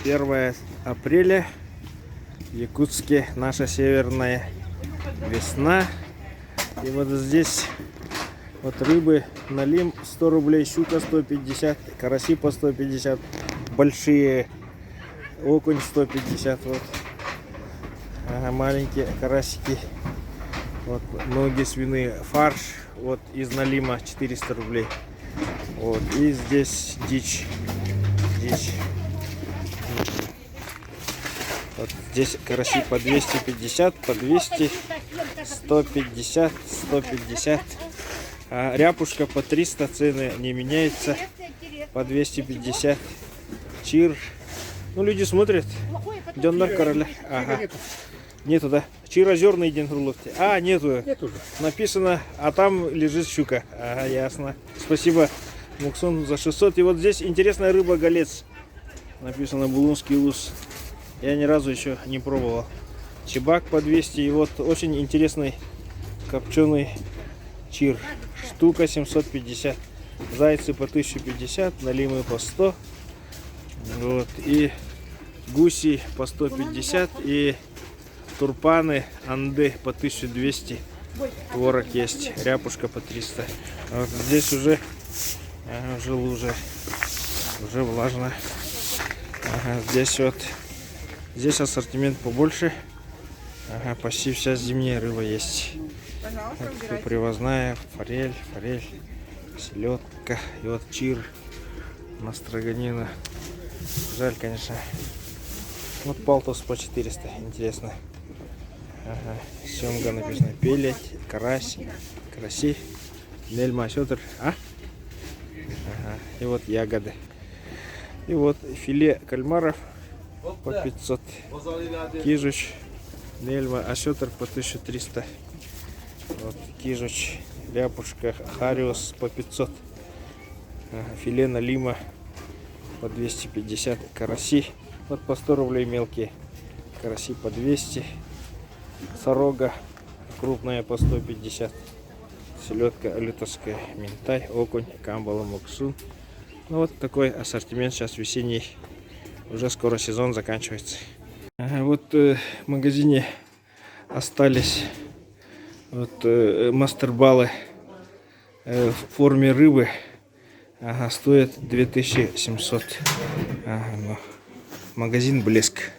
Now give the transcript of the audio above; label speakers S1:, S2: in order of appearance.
S1: 1 апреля в Якутске наша северная весна. И вот здесь вот рыбы налим 100 рублей, щука 150, караси по 150, большие, окунь 150, вот. Ага, маленькие карасики, вот, ноги свиные, фарш, вот, из налима 400 рублей. Вот, и здесь дичь. Вот здесь караси по 250, по 200, 150, 150. А ряпушка по 300, цены не меняются, по 250. Чир. Ну, люди смотрят. Дёндар короля. Ага. Нету, да? Чир озерный день руловки. А, нету. Написано, а там лежит щука. Ага, ясно. Спасибо, Муксон, за 600. И вот здесь интересная рыба голец. Написано Булунский ус. Я ни разу еще не пробовал. Чебак по 200. И вот очень интересный копченый чир. Штука 750. Зайцы по 1050. Налимы по 100. Вот. И гуси по 150. И турпаны, анды по 1200. Творог есть. Ряпушка по 300. Вот здесь уже лужа. Уже влажно. Ага, здесь вот. Здесь ассортимент побольше. Ага, почти вся зимняя рыба есть. Вот, привозная, форель, селедка. И вот чир, настроганина. Жаль, конечно. Вот палтус по 400. Интересно. Ага, семга написано. Пелеть, карась, караси, нельма, сетр. Ага. И вот ягоды. И вот филе кальмаров по 500. Кижуч, нельма, осетр по 1300. Вот кижуч, ляпушка, хариус по 500. Филе налима по 250. Караси вот по 100 рублей мелкие. Караси по 200. Сорога крупная по 150. Селедка алютовская, минтай, окунь, камбала, муксун. Ну вот такой ассортимент сейчас весенний. Уже скоро сезон заканчивается. Вот в магазине остались вот мастербалы в форме рыбы. Ага, стоят 2700. Ага, ну, магазин Блеск.